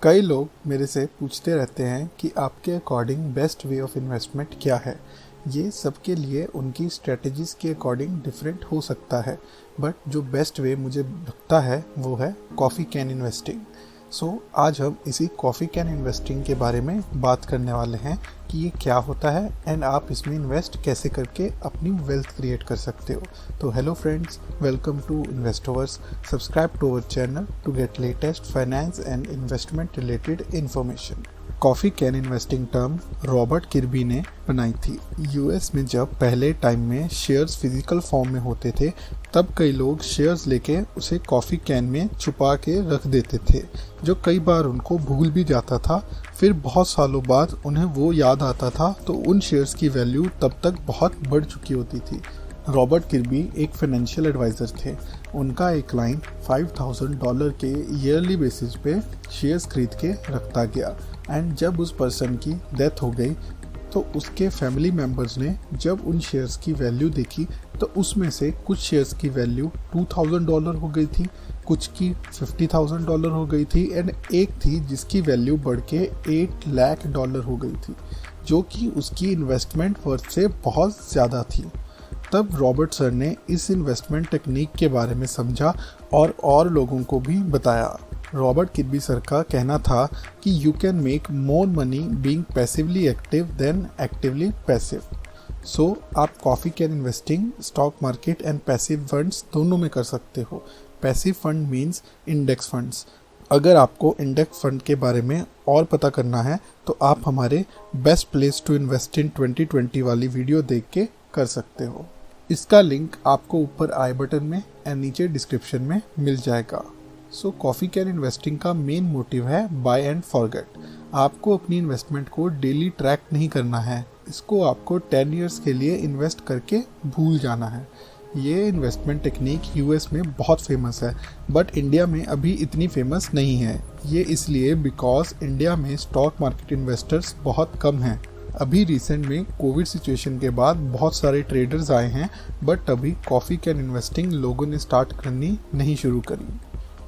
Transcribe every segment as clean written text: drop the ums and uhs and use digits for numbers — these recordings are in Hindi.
कई लोग मेरे से पूछते रहते हैं कि आपके according best way of investment क्या है। ये सबके लिए उनकी स्ट्रेटजीज़ के अकॉर्डिंग डिफरेंट हो सकता है, बट जो बेस्ट वे मुझे लगता है वो है कॉफ़ी कैन इन्वेस्टिंग। सो आज हम इसी कॉफ़ी कैन इन्वेस्टिंग के बारे में बात करने वाले हैं कि ये क्या होता है एंड आप इसमें इन्वेस्ट कैसे करके अपनी वेल्थ क्रिएट कर सकते हो। तो hello friends, welcome to investors. Subscribe to our channel to get latest finance and investment related information. Coffee can investing term Robert Kirby ने बनाई थी। यूएस में जब पहले टाइम में शेयर्स फिजिकल फॉर्म में होते थे, तब कई लोग शेयर्स लेके उसे कॉफ़ी कैन में छुपा के रख देते थे, जो कई बार उनको भूल भी जाता था। फिर बहुत सालों बाद उन्हें वो याद आता था तो उन शेयर्स की वैल्यू तब तक बहुत बढ़ चुकी होती थी। रॉबर्ट किर्बी एक फाइनेंशियल एडवाइज़र थे। उनका एक क्लाइंट $5,000 के ईयरली बेसिस पे शेयर्स खरीद के रखता गया एंड जब उस पर्सन की डेथ हो गई तो उसके फैमिली मेम्बर्स ने जब उन शेयर्स की वैल्यू देखी तो उसमें से कुछ शेयर्स की वैल्यू $2,000 हो गई थी, कुछ की $50,000 हो गई थी एंड एक थी जिसकी वैल्यू बढ़ के $8 लाख हो गई थी, जो कि उसकी इन्वेस्टमेंट वर्थ से बहुत ज़्यादा थी। तब रॉबर्ट सर ने इस इन्वेस्टमेंट टेक्निक के बारे में समझा और लोगों को भी बताया। रॉबर्ट किर्बी सर का कहना था कि you can make more money being passively active than actively passive. So आप coffee can investing stock market and passive funds दोनों में कर सकते हो। Passive fund means index funds. अगर आपको इंडेक्स फंड के बारे में और पता करना है तो आप हमारे best place to invest in 2020 वाली वीडियो देख के कर सकते हो। इसका लिंक आपको ऊपर आई बटन में एंड नीचे डिस्क्रिप्शन में मिल जाएगा। सो कॉफ़ी कैन इन्वेस्टिंग का मेन मोटिव है बाय एंड फॉरगेट। आपको अपनी इन्वेस्टमेंट को डेली ट्रैक नहीं करना है, इसको आपको 10 इयर्स के लिए इन्वेस्ट करके भूल जाना है। ये इन्वेस्टमेंट टेक्निक यूएस में बहुत फेमस है, बट इंडिया में अभी इतनी फेमस नहीं है। ये इसलिए बिकॉज इंडिया में स्टॉक मार्केट इन्वेस्टर्स बहुत कम हैं। अभी रिसेंट में कोविड सिचुएशन के बाद बहुत सारे ट्रेडर्स आए हैं, बट अभी कॉफ़ी कैन इन्वेस्टिंग लोगों ने स्टार्ट करनी नहीं शुरू करी।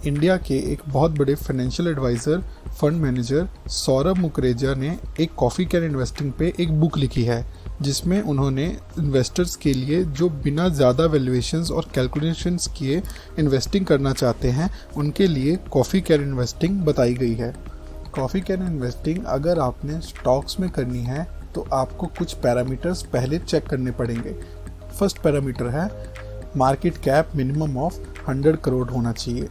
इंडिया के एक बहुत बड़े financial adviser fund manager Saurabh Mukherjea ने एक कॉफ़ी कैन इन्वेस्टिंग पे एक बुक लिखी है, जिसमें उन्होंने इन्वेस्टर्स के लिए जो बिना ज़्यादा वैल्यूएशंस और कैलकुलेशंस किए इन्वेस्टिंग करना चाहते हैं, उनके लिए कॉफ़ी कैन इन्वेस्टिंग बताई गई है। कॉफ़ी कैन इन्वेस्टिंग अगर आपने स्टॉक्स में करनी है तो आपको कुछ पैरामीटर्स पहले चेक करने पड़ेंगे। फर्स्ट पैरामीटर है market cap minimum of 100 crore होना चाहिए।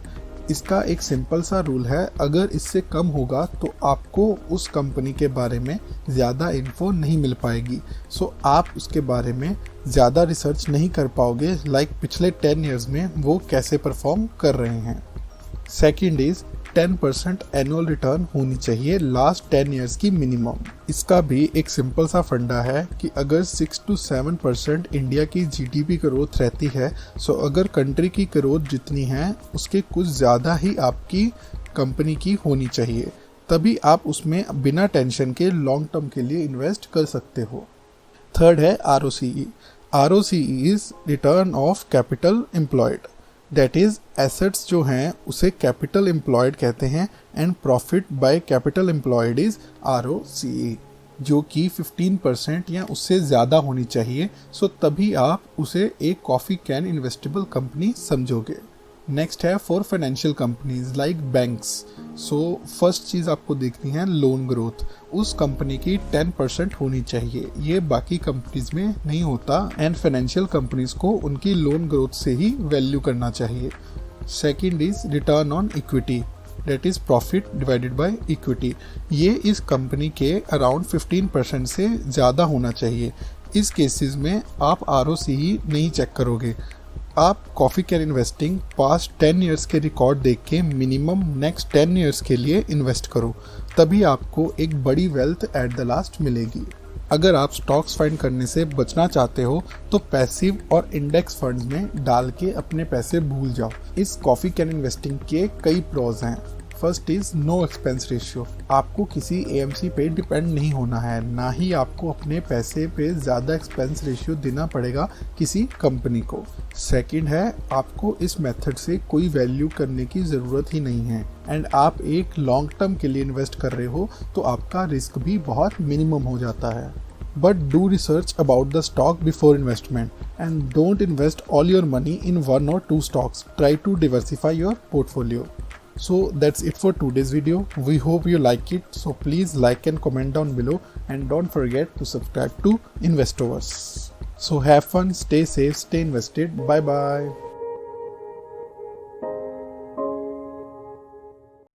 इसका एक सिंपल सा रूल है, अगर इससे कम होगा तो आपको उस कंपनी के बारे में ज़्यादा इन्फो नहीं मिल पाएगी। सो आप उसके बारे में ज़्यादा रिसर्च नहीं कर पाओगे लाइक पिछले 10 इयर्स में वो कैसे परफॉर्म कर रहे हैं। सेकंड इज़ 10% एनुअल रिटर्न होनी चाहिए लास्ट 10 इयर्स की मिनिमम। इसका भी एक सिंपल सा फंडा है कि अगर 6 to 7% इंडिया की जीडीपी ग्रोथ रहती है, सो अगर कंट्री की ग्रोथ जितनी है उसके कुछ ज़्यादा ही आपकी कंपनी की होनी चाहिए, तभी आप उसमें बिना टेंशन के लॉन्ग टर्म के लिए इन्वेस्ट कर सकते हो। थर्ड है ROCE। ROCE is return of capital employed. That is assets जो हैं उसे कैपिटल एम्प्लॉयड कहते हैं and profit by capital employed is ROCE, जो कि 15% या उससे ज़्यादा होनी चाहिए। सो तभी आप उसे एक कॉफ़ी कैन इन्वेस्टेबल कंपनी समझोगे। नेक्स्ट है for financial companies like banks. So first चीज़ आपको देखनी है लोन ग्रोथ। उस कंपनी की 10% होनी चाहिए, ये बाकी कंपनीज में नहीं होता एंड फाइनेंशियल कंपनीज को उनकी लोन ग्रोथ से ही वैल्यू करना चाहिए। Second is return on equity, that is profit divided by equity. ये इस कंपनी के अराउंड 15% से ज़्यादा होना चाहिए। इस केसेस में आप ROCE नहीं चेक करोगे, आप coffee can investing past 10 years के रिकॉर्ड देख के मिनिमम नेक्स्ट 10 इयर्स के लिए इन्वेस्ट करो, तभी आपको एक बड़ी वेल्थ एट द लास्ट मिलेगी। अगर आप स्टॉक्स फाइंड करने से बचना चाहते हो तो पैसिव और इंडेक्स फंड्स में डाल के अपने पैसे भूल जाओ। इस कॉफ़ी कैन इन्वेस्टिंग के कई प्रोज हैं। First is no expense ratio. आपको किसी एएमसी पे डिपेंड नहीं होना है, ना ही आपको अपने पैसे पे ज़्यादा एक्सपेंस रेशियो देना पड़ेगा किसी कंपनी को। सेकंड है, आपको इस मेथड से कोई वैल्यू करने की ज़रूरत ही नहीं है एंड आप एक लॉन्ग टर्म के लिए इन्वेस्ट कर रहे हो तो आपका रिस्क भी बहुत मिनिमम हो जाता है। But do research about the stock before investment and don't invest all your money in 1 or 2 stocks. Try to diversify your portfolio. So that's it for today's video. We hope you like it. So please like and comment down below and don't forget to subscribe to Investovers. So have fun, stay safe, stay invested. Bye bye.